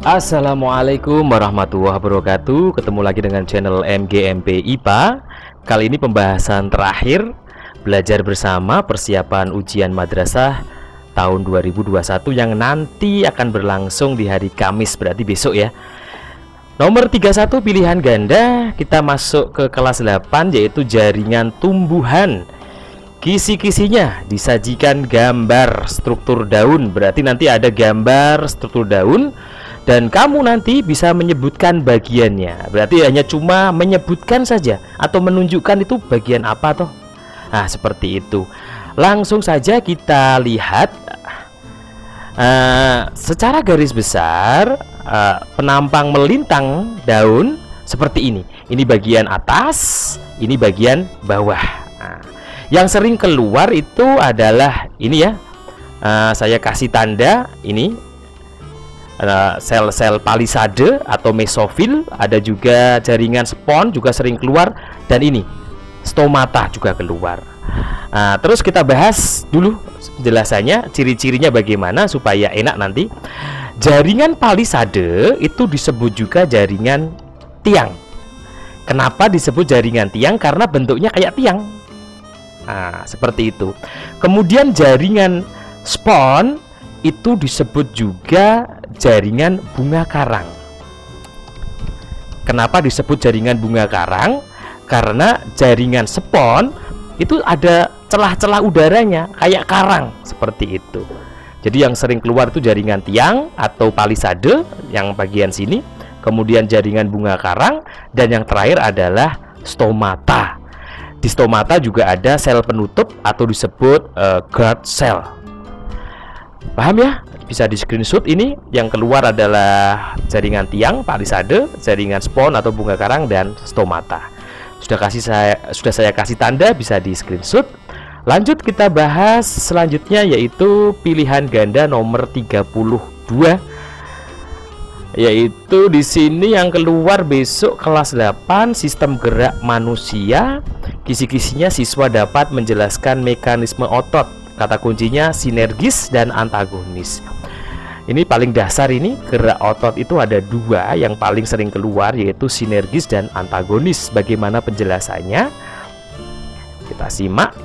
Assalamualaikum warahmatullahi wabarakatuh. Ketemu lagi dengan channel MGMP IPA. Kali ini pembahasan terakhir belajar bersama persiapan ujian madrasah tahun 2021 yang nanti akan berlangsung di hari Kamis, berarti besok ya. Nomor 31 pilihan ganda, kita masuk ke kelas 8 yaitu jaringan tumbuhan. Kisi-kisinya disajikan gambar struktur daun, berarti nanti ada gambar struktur daun dan kamu nanti bisa menyebutkan bagiannya. Berarti hanya cuma menyebutkan saja atau menunjukkan itu bagian apa toh. Nah, seperti itu. Langsung saja kita lihat secara garis besar penampang melintang daun seperti ini. Ini bagian atas, ini bagian bawah. Nah, yang sering keluar itu adalah ini ya. Saya kasih tanda ini sel-sel palisade atau mesofil, ada juga jaringan spon juga sering keluar, dan ini stomata juga keluar. Terus kita bahas dulu penjelasannya, ciri-cirinya bagaimana supaya enak nanti. Jaringan palisade itu disebut juga jaringan tiang. Kenapa disebut jaringan tiang? Karena bentuknya kayak tiang. Seperti itu. Kemudian jaringan spon itu disebut juga jaringan bunga karang. Kenapa disebut jaringan bunga karang? Karena jaringan spon itu ada celah-celah udaranya kayak karang, seperti itu. Jadi yang sering keluar itu jaringan tiang atau palisade yang bagian sini, kemudian jaringan bunga karang, dan yang terakhir adalah stomata. Di stomata juga ada sel penutup atau disebut guard cell. Paham ya? Bisa di screenshot ini. Yang keluar adalah jaringan tiang, palisade, jaringan spon atau bunga karang, dan stomata. Sudah saya kasih tanda, bisa di screenshot. Lanjut kita bahas selanjutnya yaitu pilihan ganda nomor 32. Yaitu di sini yang keluar besok kelas 8 sistem gerak manusia. Kisi-kisinya siswa dapat menjelaskan mekanisme otot. Kata kuncinya sinergis dan antagonis. Ini paling dasar, ini gerak otot itu ada dua yang paling sering keluar, yaitu sinergis dan antagonis. Bagaimana penjelasannya? Kita simak.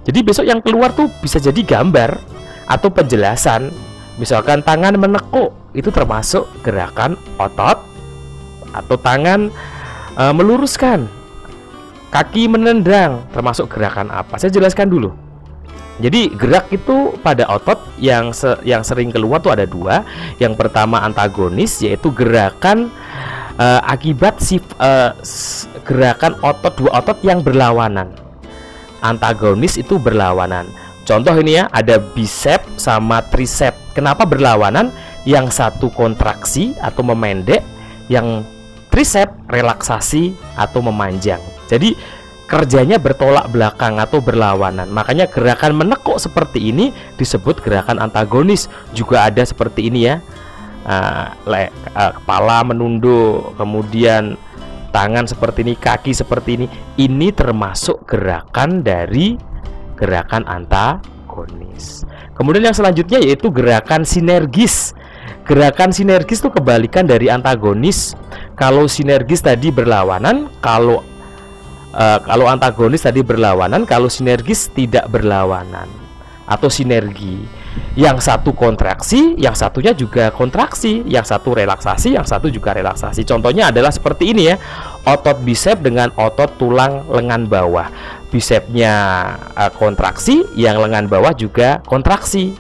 Jadi besok yang keluar tuh bisa jadi gambar atau penjelasan. Misalkan tangan menekuk, itu termasuk gerakan otot. Atau tangan meluruskan, kaki menendang, termasuk gerakan apa? Saya jelaskan dulu. Jadi gerak itu pada otot yang sering keluar tuh ada dua. Yang pertama antagonis, yaitu gerakan akibat gerakan otot, dua otot yang berlawanan. Antagonis itu berlawanan. Contoh ini ya, ada bicep sama tricep. Kenapa berlawanan? Yang satu kontraksi atau memendek, yang tricep relaksasi atau memanjang. Jadi kerjanya bertolak belakang atau berlawanan. Makanya gerakan menekuk seperti ini disebut gerakan antagonis. Juga ada seperti ini ya, kepala menunduk, kemudian tangan seperti ini, kaki seperti ini. Ini termasuk gerakan dari gerakan antagonis. Kemudian yang selanjutnya yaitu gerakan sinergis. Gerakan sinergis itu kebalikan dari antagonis. Kalau sinergis tadi berlawanan, kalau antagonis tadi berlawanan, kalau sinergis tidak berlawanan atau sinergi. Yang satu kontraksi, yang satunya juga kontraksi, yang satu relaksasi, yang satu juga relaksasi. Contohnya adalah seperti ini ya, otot bicep dengan otot tulang lengan bawah. Bicepnya kontraksi, yang lengan bawah juga kontraksi.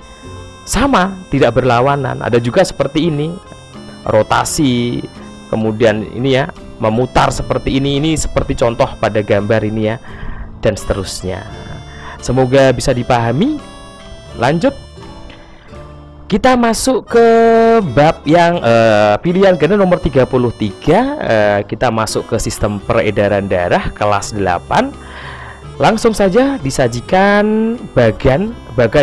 Sama, tidak berlawanan. Ada juga seperti ini, rotasi, kemudian ini ya, memutar seperti ini seperti contoh pada gambar ini ya, dan seterusnya. Semoga bisa dipahami. Lanjut, kita masuk ke bab yang pilihan ganda nomor 33. Kita masuk ke sistem peredaran darah kelas 8. Langsung saja disajikan bagan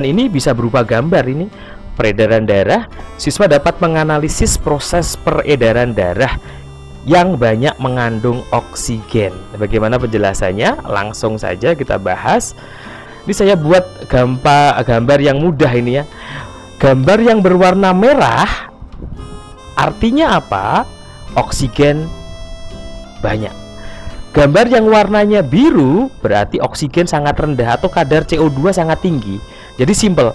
ini bisa berupa gambar ini. Peredaran darah, siswa dapat menganalisis proses peredaran darah yang banyak mengandung oksigen. Bagaimana penjelasannya? Langsung saja kita bahas. Ini saya buat gambar yang mudah ini ya. Gambar yang berwarna merah Artinya apa? Oksigen banyak. Gambar yang warnanya biru berarti oksigen sangat rendah atau kadar CO2 sangat tinggi. Jadi simple.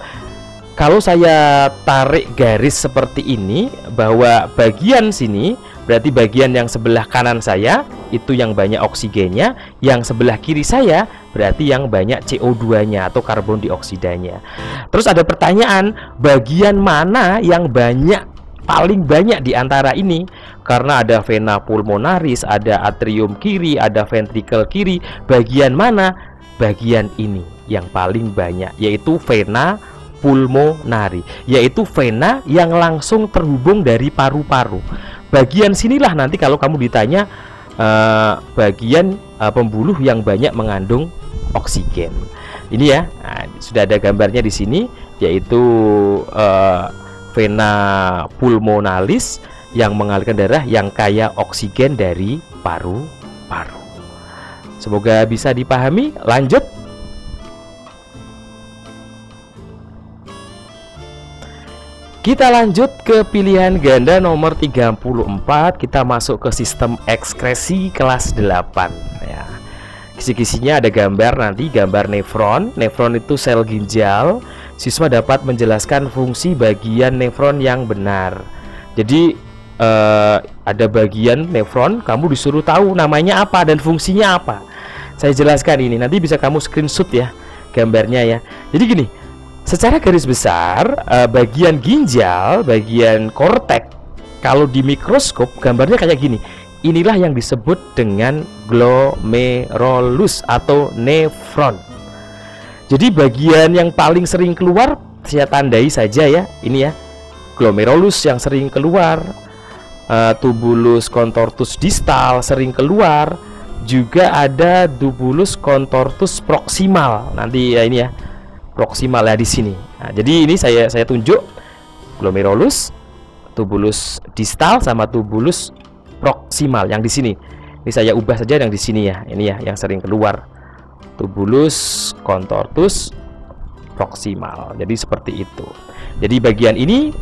Kalau saya tarik garis seperti ini, bahwa bagian sini berarti bagian yang sebelah kanan saya itu yang banyak oksigennya, yang sebelah kiri saya berarti yang banyak CO2-nya atau karbon dioksidanya. Terus ada pertanyaan, bagian mana yang paling banyak di antara ini? Karena ada vena pulmonaris, ada atrium kiri, ada ventrikel kiri. Bagian mana? Bagian ini yang paling banyak, yaitu vena pulmonari, yaitu vena yang langsung terhubung dari paru-paru. Bagian sinilah nanti kalau kamu ditanya bagian pembuluh yang banyak mengandung oksigen. Ini ya, nah, sudah ada gambarnya di sini, yaitu vena pulmonalis yang mengalirkan darah yang kaya oksigen dari paru-paru. Semoga bisa dipahami. Lanjut. Kita lanjut ke pilihan ganda nomor 34. Kita masuk ke sistem ekskresi kelas 8 ya. Kisi-kisinya ada gambar, nanti gambar nefron. Nefron itu sel ginjal. Siswa dapat menjelaskan fungsi bagian nefron yang benar. Jadi ada bagian nefron, kamu disuruh tahu namanya apa dan fungsinya apa. Saya jelaskan ini, nanti bisa kamu screenshot ya gambarnya ya. Jadi gini, secara garis besar bagian ginjal, bagian kortek, kalau di mikroskop gambarnya kayak gini. Inilah yang disebut dengan glomerulus atau nefron. Jadi bagian yang paling sering keluar, saya tandai saja ya, ini ya, glomerulus yang sering keluar. Tubulus contortus distal sering keluar, juga ada tubulus contortus proximal. Nanti ya ini ya, proximal ya di sini. Nah, jadi ini saya tunjuk glomerulus, tubulus distal sama tubulus proximal yang di sini. Ini saya ubah saja yang di sini ya. Ini ya yang sering keluar. Tubulus contortus proximal. Jadi seperti itu. Jadi bagian ini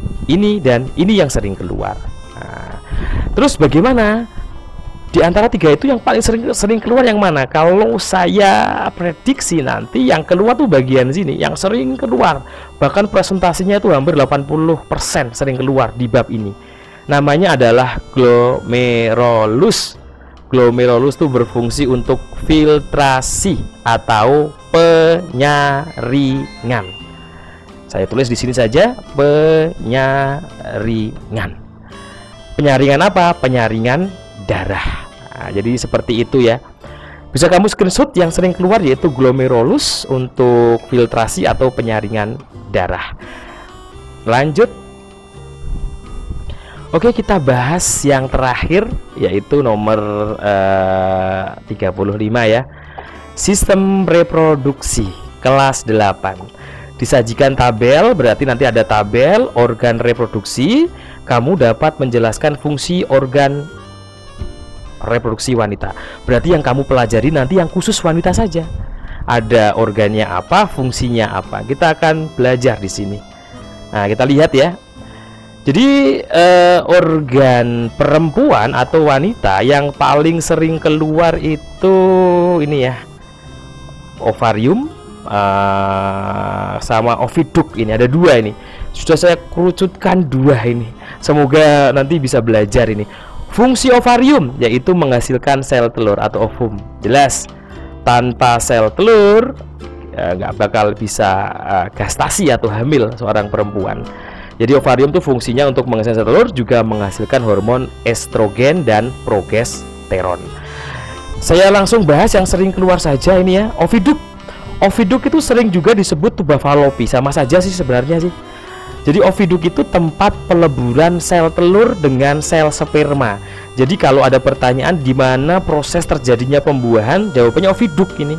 dan ini yang sering keluar. Nah, terus bagaimana? Di antara tiga itu yang paling sering keluar yang mana? Kalau saya prediksi nanti yang keluar tuh bagian sini, yang sering keluar. Bahkan presentasinya itu hampir 80% sering keluar di bab ini. Namanya adalah glomerulus. Glomerulus itu berfungsi untuk filtrasi atau penyaringan. Saya tulis di sini saja, penyaringan. Penyaringan apa? Penyaringan darah. Nah, jadi seperti itu ya. Bisa kamu screenshot yang sering keluar yaitu glomerulus untuk filtrasi atau penyaringan darah. Lanjut. Oke, kita bahas yang terakhir yaitu nomor 35 ya. Sistem reproduksi kelas 8. Disajikan tabel, berarti nanti ada tabel organ reproduksi. Kamu dapat menjelaskan fungsi organ reproduksi wanita. Berarti yang kamu pelajari nanti yang khusus wanita saja. Ada organnya apa, fungsinya apa. Kita akan belajar di sini. Nah, kita lihat ya. Jadi organ perempuan atau wanita yang paling sering keluar itu ini ya, ovarium sama oviduk. Ini ada dua ini. Sudah saya kerucutkan dua ini. Semoga nanti bisa belajar ini. Fungsi ovarium yaitu menghasilkan sel telur atau ovum. Jelas, tanpa sel telur nggak bakal bisa gestasi atau hamil seorang perempuan. Jadi ovarium itu fungsinya untuk menghasilkan sel telur, juga menghasilkan hormon estrogen dan progesteron. Saya langsung bahas yang sering keluar saja ini ya, oviduk. Oviduk itu sering juga disebut tuba falopi, sama saja sih sebenarnya sih. Jadi oviduk itu tempat peleburan sel telur dengan sel sperma. Jadi kalau ada pertanyaan di mana proses terjadinya pembuahan, jawabannya oviduk ini.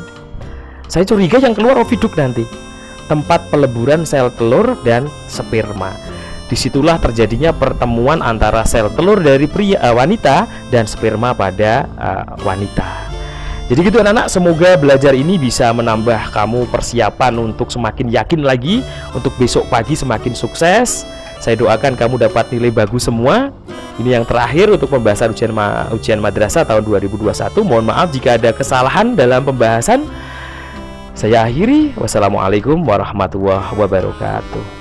Saya curiga yang keluar oviduk nanti. Tempat peleburan sel telur dan sperma. Disitulah terjadinya pertemuan antara sel telur dari wanita dan sperma pada wanita. Jadi gitu anak-anak, semoga belajar ini bisa menambah kamu persiapan untuk semakin yakin lagi, untuk besok pagi semakin sukses. Saya doakan kamu dapat nilai bagus semua. Ini yang terakhir untuk pembahasan ujian madrasah tahun 2021. Mohon maaf jika ada kesalahan dalam pembahasan. Saya akhiri. Wassalamualaikum warahmatullahi wabarakatuh.